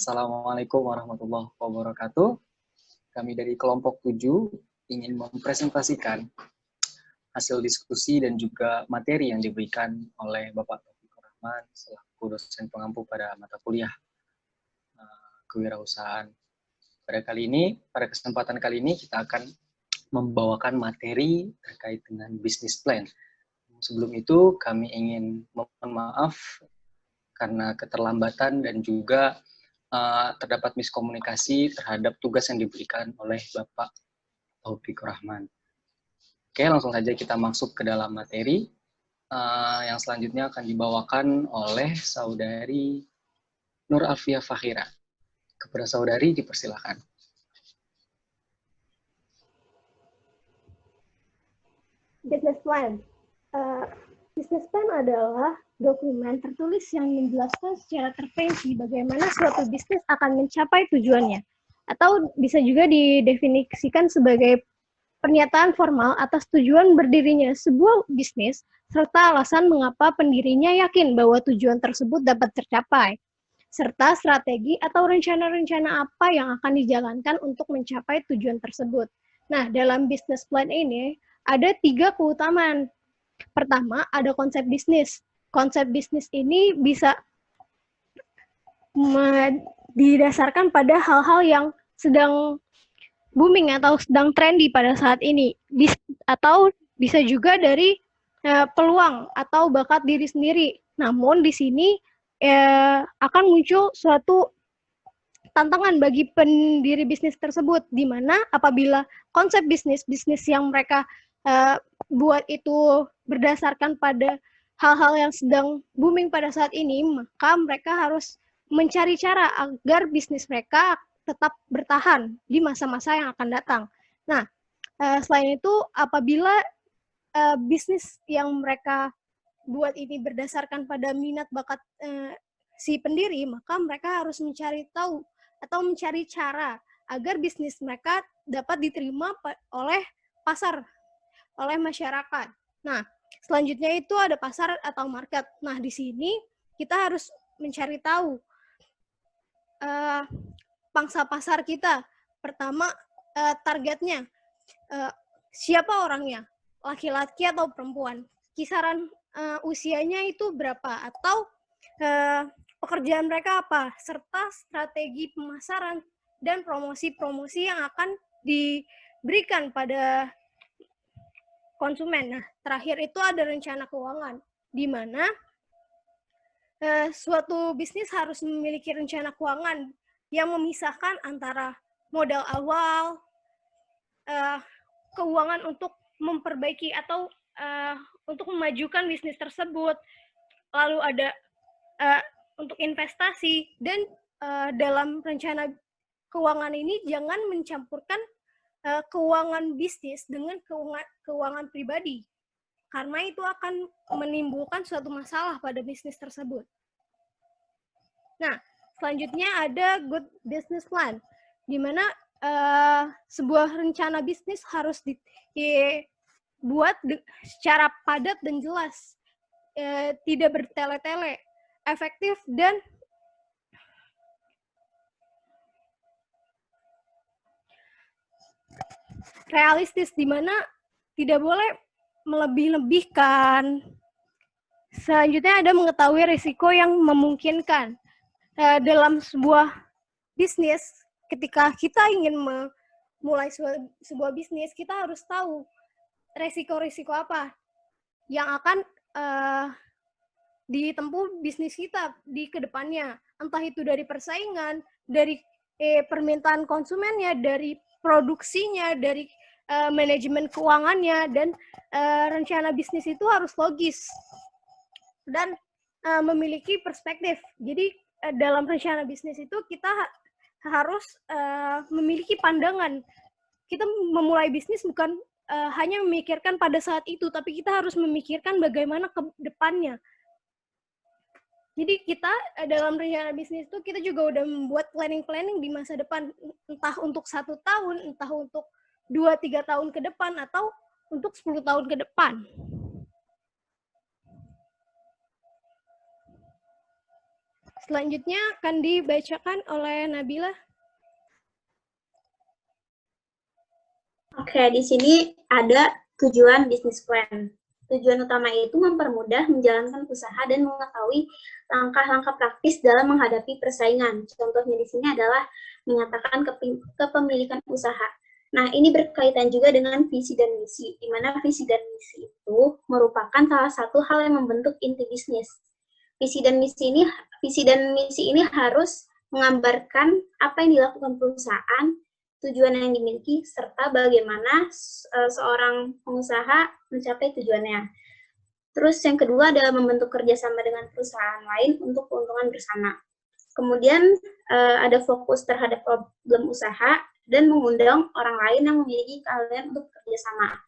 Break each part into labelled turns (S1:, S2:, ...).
S1: Assalamualaikum warahmatullahi wabarakatuh. Kami dari kelompok 7 ingin mempresentasikan hasil diskusi dan juga materi yang diberikan oleh Bapak Taufikur Rahman selaku dosen pengampu pada mata kuliah kewirausahaan. Pada kesempatan kali ini kita akan membawakan materi terkait dengan business plan. Sebelum itu kami ingin mohon maaf karena keterlambatan dan juga terdapat miskomunikasi terhadap tugas yang diberikan oleh Bapak Taufikur Rahman. Oke, langsung saja kita masuk ke dalam materi. Yang selanjutnya akan dibawakan oleh Saudari Nur Alfia Fakhira. Kepada saudari dipersilakan.
S2: Business plan. Business plan adalah dokumen tertulis yang menjelaskan secara terperinci bagaimana suatu bisnis akan mencapai tujuannya. Atau bisa juga didefinisikan sebagai pernyataan formal atas tujuan berdirinya sebuah bisnis, serta alasan mengapa pendirinya yakin bahwa tujuan tersebut dapat tercapai, serta strategi atau rencana-rencana apa yang akan dijalankan untuk mencapai tujuan tersebut. Nah, dalam business plan ini ada 3 keutamaan. Pertama, ada konsep bisnis. Konsep bisnis ini bisa didasarkan pada hal-hal yang sedang booming atau sedang trendy pada saat ini. Atau bisa juga dari peluang atau bakat diri sendiri. Namun di sini akan muncul suatu tantangan bagi pendiri bisnis tersebut, di mana apabila konsep bisnis yang mereka buat itu berdasarkan pada hal-hal yang sedang booming pada saat ini, maka mereka harus mencari cara agar bisnis mereka tetap bertahan di masa-masa yang akan datang. Nah, selain itu, apabila bisnis yang mereka buat ini berdasarkan pada minat bakat si pendiri, maka mereka harus mencari tahu atau mencari cara agar bisnis mereka dapat diterima oleh pasar, oleh masyarakat. Nah, selanjutnya itu ada pasar atau market. Nah, di sini kita harus mencari tahu pangsa pasar kita. Pertama, targetnya. Siapa orangnya? Laki-laki atau perempuan? Kisaran usianya itu berapa? Atau pekerjaan mereka apa? Serta strategi pemasaran dan promosi-promosi yang akan diberikan pada konsumen. Nah, terakhir itu ada rencana keuangan, di mana suatu bisnis harus memiliki rencana keuangan yang memisahkan antara modal awal, keuangan untuk memperbaiki atau untuk memajukan bisnis tersebut, lalu ada untuk investasi, dan dalam rencana keuangan ini jangan mencampurkan keuangan bisnis dengan keuangan pribadi, karena itu akan menimbulkan suatu masalah pada bisnis tersebut. Nah, selanjutnya ada good business plan, di mana sebuah rencana bisnis harus dibuat secara padat dan jelas, tidak bertele-tele, efektif dan realistis, di mana tidak boleh melebih-lebihkan. Selanjutnya ada mengetahui risiko yang memungkinkan. Dalam sebuah bisnis, ketika kita ingin memulai sebuah bisnis, kita harus tahu risiko-risiko apa yang akan ditempuh bisnis kita di kedepannya. Entah itu dari persaingan, dari permintaan konsumennya, dari produksinya, dari manajemen keuangannya, dan rencana bisnis itu harus logis dan memiliki perspektif. Jadi dalam rencana bisnis itu kita harus memiliki pandangan. Kita memulai bisnis bukan hanya memikirkan pada saat itu, tapi kita harus memikirkan bagaimana ke depannya. Jadi kita dalam rencana bisnis itu kita juga udah membuat planning di masa depan, entah untuk 1 tahun, entah untuk 2-3 tahun ke depan, atau untuk 10 tahun ke depan. Selanjutnya akan dibacakan oleh Nabila.
S3: Oke, di sini ada tujuan bisnis plan. Tujuan utama itu mempermudah menjalankan usaha dan mengetahui langkah-langkah praktis dalam menghadapi persaingan. Contohnya di sini adalah menyatakan kepemilikan usaha. Nah, ini berkaitan juga dengan visi dan misi, di mana visi dan misi itu merupakan salah satu hal yang membentuk inti bisnis. Visi dan misi ini harus menggambarkan apa yang dilakukan perusahaan, tujuan yang dimiliki, serta bagaimana seorang pengusaha mencapai tujuannya. Terus yang kedua adalah membentuk kerjasama dengan perusahaan lain untuk keuntungan bersama. Kemudian ada fokus terhadap problem usaha dan mengundang orang lain yang memiliki keahlian untuk bekerjasama.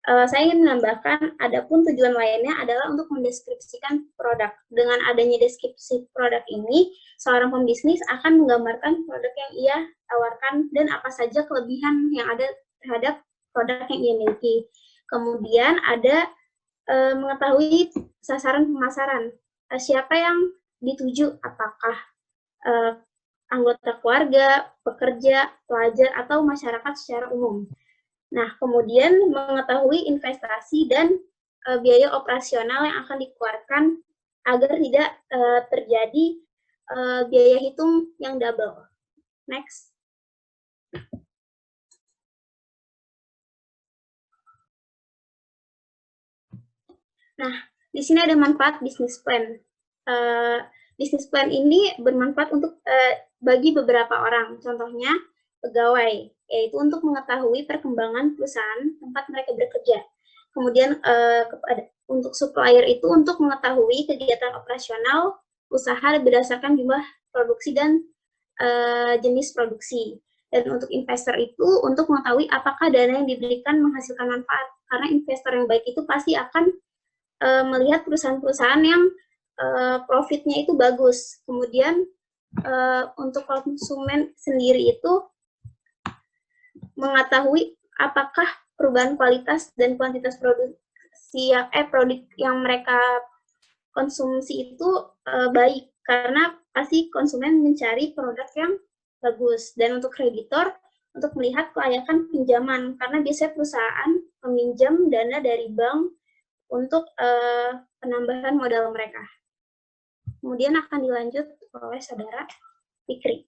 S3: Saya ingin menambahkan, adapun tujuan lainnya adalah untuk mendeskripsikan produk. Dengan adanya deskripsi produk ini, seorang pembisnis akan menggambarkan produk yang ia tawarkan dan apa saja kelebihan yang ada terhadap produk yang ia miliki. Kemudian ada mengetahui sasaran pemasaran. Siapa yang dituju, apakah anggota keluarga, pekerja, pelajar, atau masyarakat secara umum. Nah, kemudian mengetahui investasi dan biaya operasional yang akan dikeluarkan agar tidak terjadi biaya hitung yang double. Next. Nah, di sini ada manfaat bisnis plan. Bisnis plan ini bermanfaat untuk bagi beberapa orang. Contohnya, pegawai, yaitu untuk mengetahui perkembangan perusahaan tempat mereka bekerja. Kemudian untuk supplier itu untuk mengetahui kegiatan operasional usaha berdasarkan jumlah produksi dan jenis produksi. Dan untuk investor itu untuk mengetahui apakah dana yang diberikan menghasilkan manfaat. Karena investor yang baik itu pasti akan melihat perusahaan-perusahaan yang profitnya itu bagus. Kemudian untuk konsumen sendiri itu mengetahui apakah perubahan kualitas dan kuantitas produk yang mereka konsumsi itu baik, karena pasti konsumen mencari produk yang bagus. Dan untuk kreditor, untuk melihat kelayakan pinjaman, karena biasanya perusahaan meminjam dana dari bank untuk penambahan modal mereka. Kemudian akan dilanjut oleh saudara Fikri.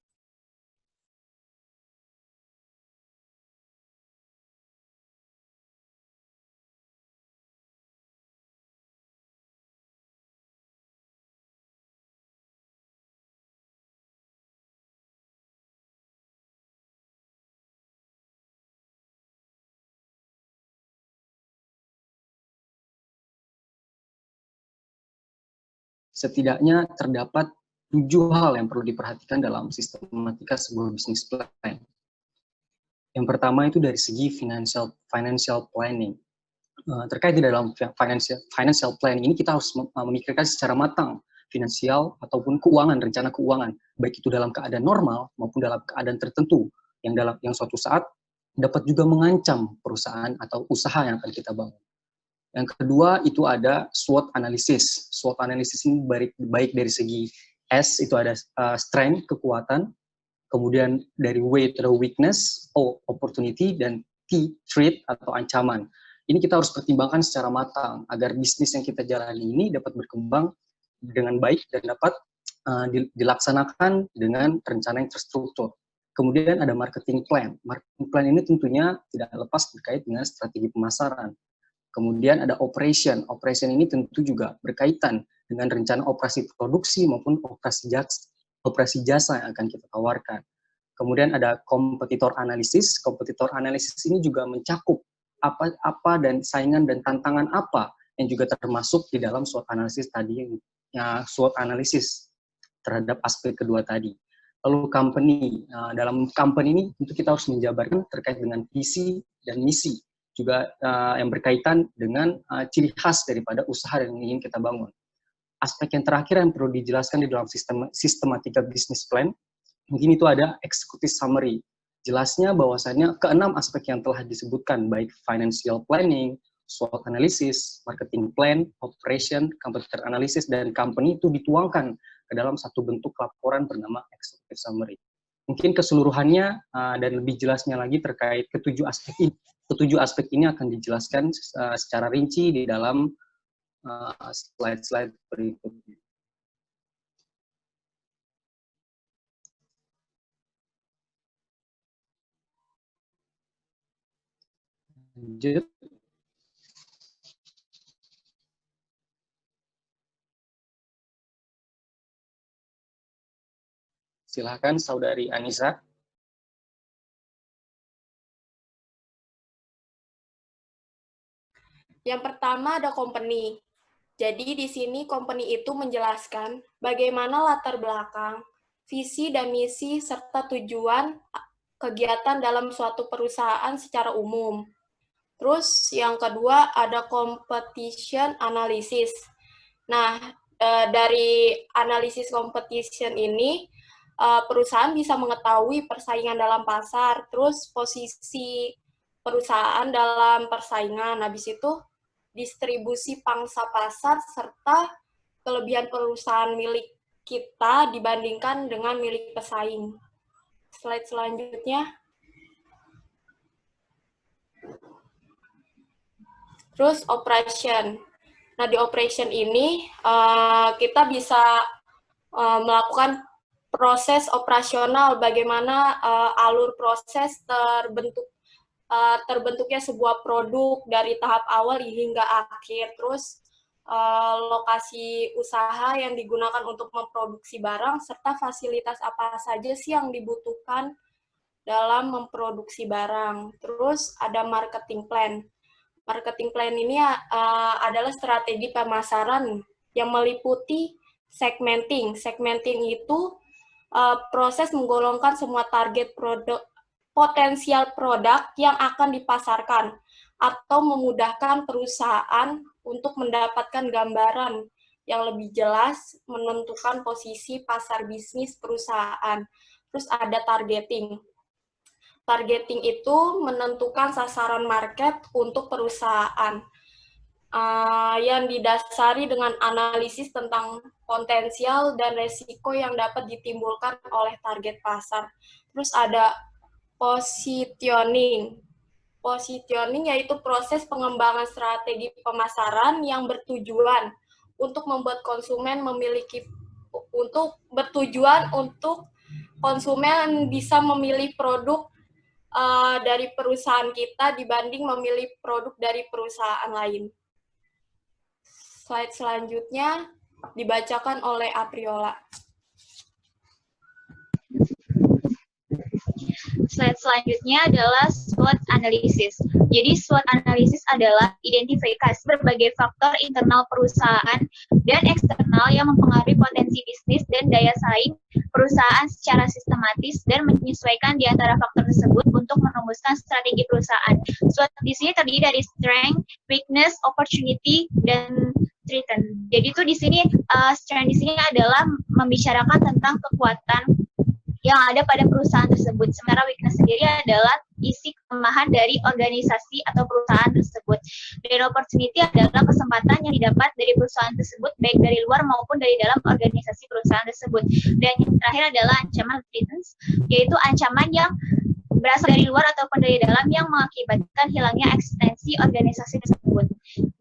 S1: Setidaknya terdapat 7 hal yang perlu diperhatikan dalam sistematika sebuah bisnis plan. Yang pertama itu dari segi financial planning. Terkait di dalam financial planning ini kita harus memikirkan secara matang finansial ataupun keuangan, rencana keuangan, baik itu dalam keadaan normal maupun dalam keadaan tertentu yang suatu saat dapat juga mengancam perusahaan atau usaha yang akan kita bangun. Yang kedua itu ada SWOT analysis. SWOT analysis ini baik dari segi S itu ada strength, kekuatan, kemudian dari W itu ada weakness, O opportunity, dan T threat atau ancaman. Ini kita harus pertimbangkan secara matang agar bisnis yang kita jalani ini dapat berkembang dengan baik dan dapat dilaksanakan dengan rencana yang terstruktur. Kemudian ada marketing plan. Marketing plan ini tentunya tidak lepas terkait dengan strategi pemasaran. Kemudian ada operation. Operation ini tentu juga berkaitan dengan rencana operasi produksi maupun operasi jasa yang akan kita tawarkan. Kemudian ada kompetitor analisis. Kompetitor analisis ini juga mencakup apa dan saingan dan tantangan apa yang juga termasuk di dalam SWOT analisis tadi, SWOT analisis terhadap aspek kedua tadi. Lalu company. Dalam company ini tentu kita harus menjabarkan terkait dengan visi dan misi, juga yang berkaitan dengan ciri khas daripada usaha yang ingin kita bangun. Aspek yang terakhir yang perlu dijelaskan di dalam sistematika business plan, mungkin itu ada executive summary. Jelasnya bahwasannya keenam aspek yang telah disebutkan, baik financial planning, SWOT analysis, marketing plan, operation, competitor analysis, dan company itu dituangkan ke dalam satu bentuk laporan bernama executive summary. Mungkin keseluruhannya dan lebih jelasnya lagi terkait ketujuh aspek ini. Ketujuh aspek ini akan dijelaskan secara rinci di dalam slide-slide berikutnya. Lanjut. Silakan Saudari Anissa.
S4: Yang pertama ada company. Jadi di sini company itu menjelaskan bagaimana latar belakang, visi dan misi serta tujuan kegiatan dalam suatu perusahaan secara umum. Terus yang kedua ada competition analysis. Nah, dari analisis competition ini perusahaan bisa mengetahui persaingan dalam pasar, terus posisi perusahaan dalam persaingan, habis itu distribusi pangsa pasar, serta kelebihan perusahaan milik kita dibandingkan dengan milik pesaing. Slide selanjutnya. Terus operation. Nah, di operation ini kita bisa melakukan proses operasional, bagaimana alur proses terbentuknya sebuah produk dari tahap awal hingga akhir. Terus lokasi usaha yang digunakan untuk memproduksi barang, serta fasilitas apa saja sih yang dibutuhkan dalam memproduksi barang. Terus ada marketing plan. Marketing plan ini adalah strategi pemasaran yang meliputi segmenting. Segmenting itu proses menggolongkan semua target produk, potensial produk yang akan dipasarkan, atau memudahkan perusahaan untuk mendapatkan gambaran yang lebih jelas menentukan posisi pasar bisnis perusahaan. Terus ada targeting. Targeting itu menentukan sasaran market untuk perusahaan yang didasari dengan analisis tentang potensial dan resiko yang dapat ditimbulkan oleh target pasar. Terus ada positioning. Positioning yaitu proses pengembangan strategi pemasaran yang bertujuan untuk membuat konsumen untuk konsumen bisa memilih produk dari perusahaan kita dibanding memilih produk dari perusahaan lain. Slide selanjutnya dibacakan oleh Apriola.
S5: Slide selanjutnya adalah SWOT analysis. Jadi SWOT analysis adalah identifikasi berbagai faktor internal perusahaan dan eksternal yang mempengaruhi potensi bisnis dan daya saing perusahaan secara sistematis dan menyesuaikan di antara faktor tersebut untuk merumuskan strategi perusahaan. SWOT di sini terdiri dari strength, weakness, opportunity, dan threat. Jadi itu di sini strength di sini adalah membicarakan tentang kekuatan yang ada pada perusahaan tersebut. Sementara weakness sendiri adalah isi kelemahan dari organisasi atau perusahaan tersebut. Dan opportunity adalah kesempatan yang didapat dari perusahaan tersebut, baik dari luar maupun dari dalam organisasi perusahaan tersebut. Dan yang terakhir adalah ancaman threats, yaitu ancaman yang berasal dari luar ataupun dari dalam yang mengakibatkan hilangnya eksistensi organisasi tersebut.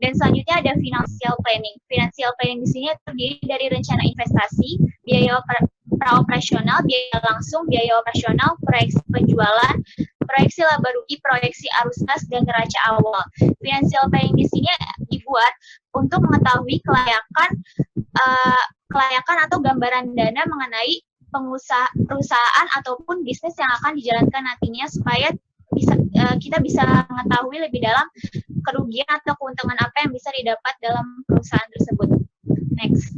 S5: Dan selanjutnya ada financial planning. Financial planning di sini terdiri dari rencana investasi, biaya praoperasional, biaya langsung, biaya operasional, proyeksi penjualan, proyeksi laba rugi, proyeksi arus kas, dan neraca awal. Financial planning di sini dibuat untuk mengetahui kelayakan atau gambaran dana mengenai perusahaan ataupun bisnis yang akan dijalankan nantinya supaya kita bisa mengetahui lebih dalam kerugian atau keuntungan apa yang bisa didapat dalam perusahaan tersebut. Next.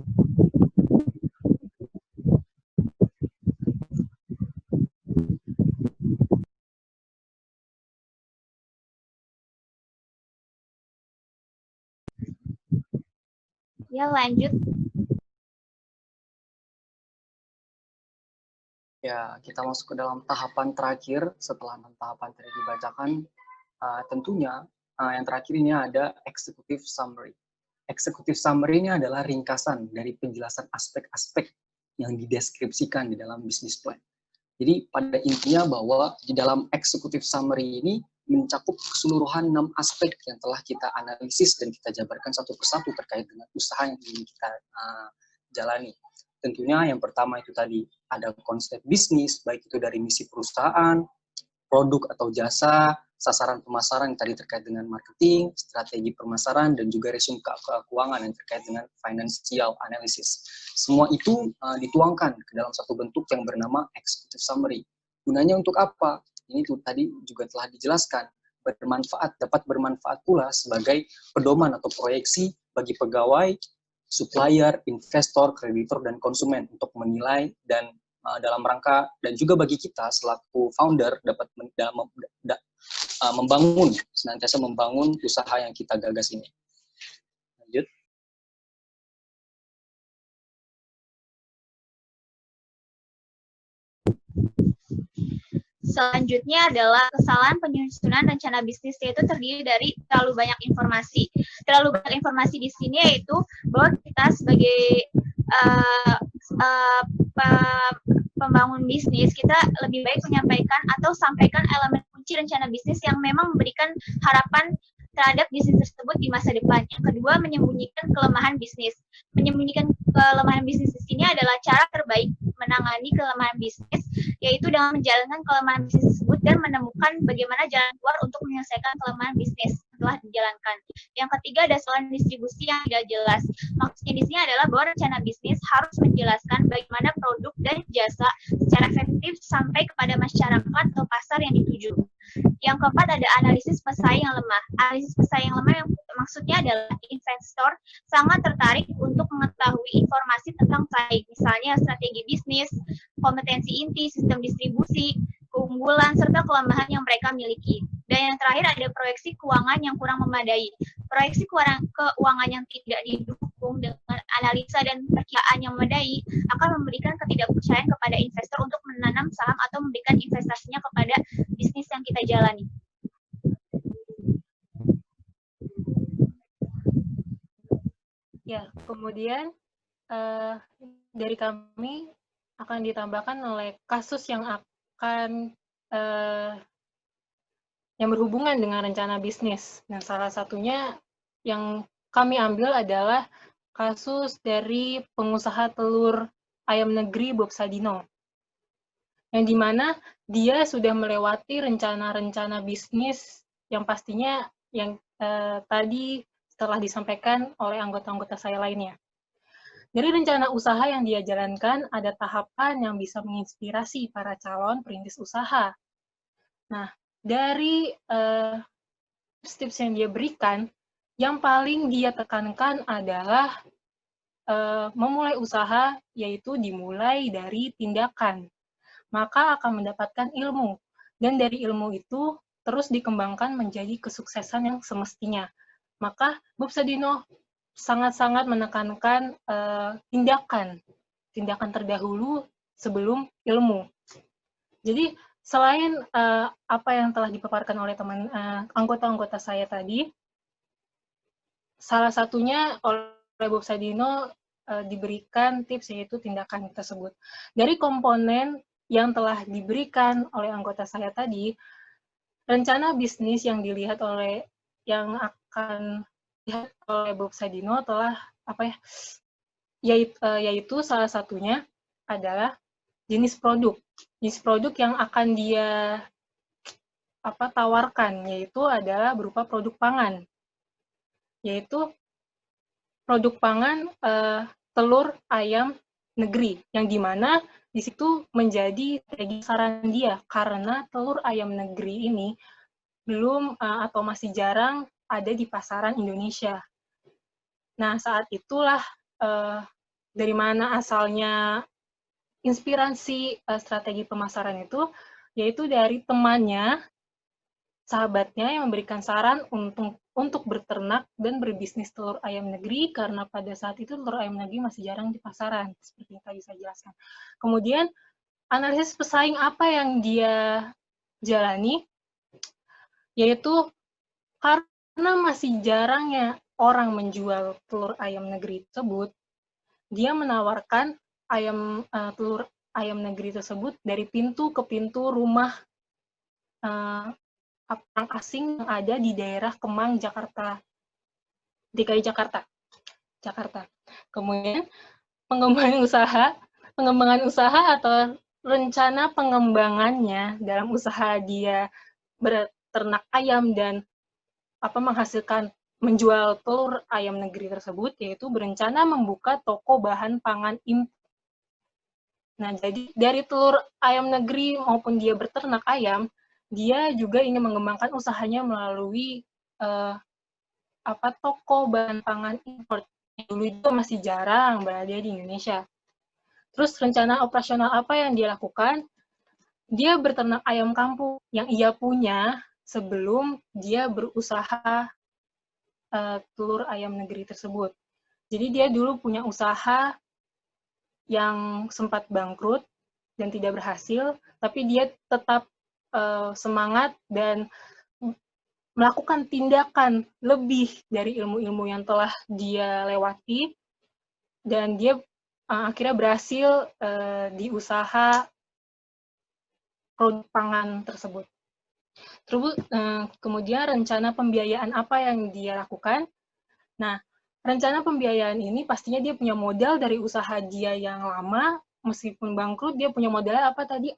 S5: Ya, lanjut.
S1: Ya, kita masuk ke dalam tahapan terakhir setelah tahapan tadi dibacakan. Tentunya yang terakhir ini ada executive summary. Executive summary ini adalah ringkasan dari penjelasan aspek-aspek yang dideskripsikan di dalam business plan. Jadi pada intinya bahwa di dalam executive summary ini mencakup keseluruhan 6 aspek yang telah kita analisis dan kita jabarkan satu persatu terkait dengan usaha yang ingin kita jalani. Tentunya yang pertama itu tadi ada konsep bisnis, baik itu dari misi perusahaan, produk atau jasa, sasaran pemasaran yang tadi terkait dengan marketing, strategi pemasaran, dan juga resume keuangan yang terkait dengan financial analysis. Semua itu dituangkan ke dalam satu bentuk yang bernama executive summary. Gunanya untuk apa? Ini tuh tadi juga telah dijelaskan, dapat bermanfaat pula sebagai pedoman atau proyeksi bagi pegawai, supplier, investor, kreditor, dan konsumen untuk menilai dan dalam rangka dan juga bagi kita selaku founder dapat senantiasa membangun usaha yang kita gagas ini. Lanjut.
S5: Selanjutnya adalah kesalahan penyusunan rencana bisnis, yaitu terdiri dari terlalu banyak informasi. Terlalu banyak informasi di sini yaitu bahwa kita sebagai pembangun bisnis, kita lebih baik menyampaikan atau sampaikan elemen kunci rencana bisnis yang memang memberikan harapan terhadap bisnis tersebut di masa depan. Yang kedua, menyembunyikan kelemahan bisnis. Menyembunyikan kelemahan bisnis di sini adalah cara terbaik menangani kelemahan bisnis, yaitu dengan menjalankan kelemahan bisnis tersebut dan menemukan bagaimana jalan keluar untuk menyelesaikan kelemahan bisnis setelah dijalankan. Yang ketiga, ada kesalahan distribusi yang tidak jelas. Maksudnya di sini adalah bahwa rencana bisnis harus menjelaskan bagaimana produk dan jasa secara efektif sampai kepada masyarakat atau pasar yang dituju. Yang keempat, ada analisis pesaing yang lemah. Analisis pesaing yang lemah yang maksudnya adalah investor sangat tertarik untuk mengetahui informasi tentang pesaing, misalnya strategi bisnis, kompetensi inti, sistem distribusi, keunggulan, serta kelemahan yang mereka miliki. Dan yang terakhir, ada proyeksi keuangan yang kurang memadai. Proyeksi keuangan yang tidak didukung dengan analisa dan perkiraan yang memadai akan memberikan ketidakpercayaan kepada investor untuk menanam saham atau memberikan investasinya kepada bisnis yang kita jalani.
S6: Ya, kemudian dari kami akan ditambahkan oleh kasus yang akan yang berhubungan dengan rencana bisnis. Nah, salah satunya yang kami ambil adalah kasus dari pengusaha telur ayam negeri Bob Sadino, yang dimana dia sudah melewati rencana-rencana bisnis yang pastinya yang tadi telah disampaikan oleh anggota-anggota saya lainnya. Dari rencana usaha yang dia jalankan, ada tahapan yang bisa menginspirasi para calon perintis usaha. Nah, dari tips yang dia berikan, yang paling dia tekankan adalah memulai usaha, yaitu dimulai dari tindakan. Maka akan mendapatkan ilmu, dan dari ilmu itu terus dikembangkan menjadi kesuksesan yang semestinya. Maka Bob Sadino sangat-sangat menekankan tindakan terdahulu sebelum ilmu. Jadi selain apa yang telah dipaparkan oleh teman anggota-anggota saya tadi, salah satunya oleh Bob Sadino diberikan tips, yaitu tindakan tersebut. Dari komponen yang telah diberikan oleh anggota saya tadi, rencana bisnis yang dilihat oleh yang akan dilihat oleh Bob Sadino telah yaitu salah satunya adalah jenis produk yang akan dia tawarkan, yaitu adalah berupa produk pangan, yaitu produk pangan telur ayam negeri, yang dimana di situ menjadi sasaran dia, karena telur ayam negeri ini belum atau masih jarang ada di pasaran Indonesia. Nah, saat itulah dari mana asalnya inspirasi strategi pemasaran itu, yaitu dari temannya, sahabatnya yang memberikan saran untuk berternak dan berbisnis telur ayam negeri, karena pada saat itu telur ayam negeri masih jarang di pasaran, seperti yang tadi saya jelaskan. Kemudian, analisis pesaing apa yang dia jalani, yaitu karena masih jarangnya orang menjual telur ayam negeri tersebut, dia menawarkan telur ayam negeri tersebut dari pintu ke pintu rumah orang asing yang ada di daerah Kemang, Jakarta, DKI Jakarta. Kemudian pengembangan usaha atau rencana pengembangannya dalam usaha dia berternak ayam dan menghasilkan menjual telur ayam negeri tersebut, yaitu berencana membuka toko bahan pangan impor. Nah, jadi dari telur ayam negeri maupun dia berternak ayam, dia juga ingin mengembangkan usahanya melalui toko bahan pangan impor. Dulu itu masih jarang berada di Indonesia. Terus rencana operasional apa yang dia lakukan? Dia berternak ayam kampung yang ia punya sebelum dia berusaha telur ayam negeri tersebut. Jadi dia dulu punya usaha yang sempat bangkrut dan tidak berhasil, tapi dia tetap semangat dan melakukan tindakan lebih dari ilmu-ilmu yang telah dia lewati, dan dia akhirnya berhasil di usaha produk pangan tersebut. Terus kemudian rencana pembiayaan apa yang dia lakukan? Nah, rencana pembiayaan ini pastinya dia punya modal dari usaha dia yang lama, meskipun bangkrut dia punya modalnya apa tadi?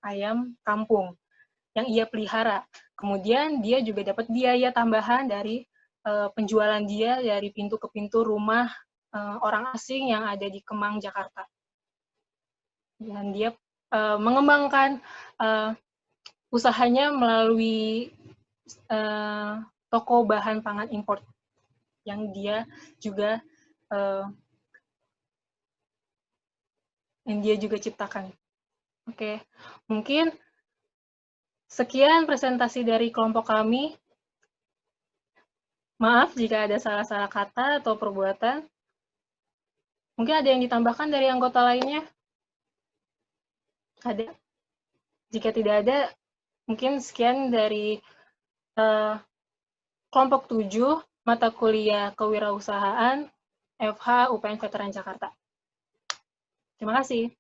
S6: Ayam kampung yang ia pelihara. Kemudian dia juga dapat biaya tambahan dari penjualan dia dari pintu ke pintu rumah orang asing yang ada di Kemang, Jakarta. Dan dia mengembangkan usahanya melalui toko bahan pangan impor yang dia juga ciptakan. Oke, mungkin sekian presentasi dari kelompok kami. Maaf jika ada salah-salah kata atau perbuatan. Mungkin ada yang ditambahkan dari anggota lainnya? Ada? Jika tidak ada, mungkin sekian dari kelompok 7, mata kuliah kewirausahaan, FH UPN Veteran Jakarta. Terima kasih.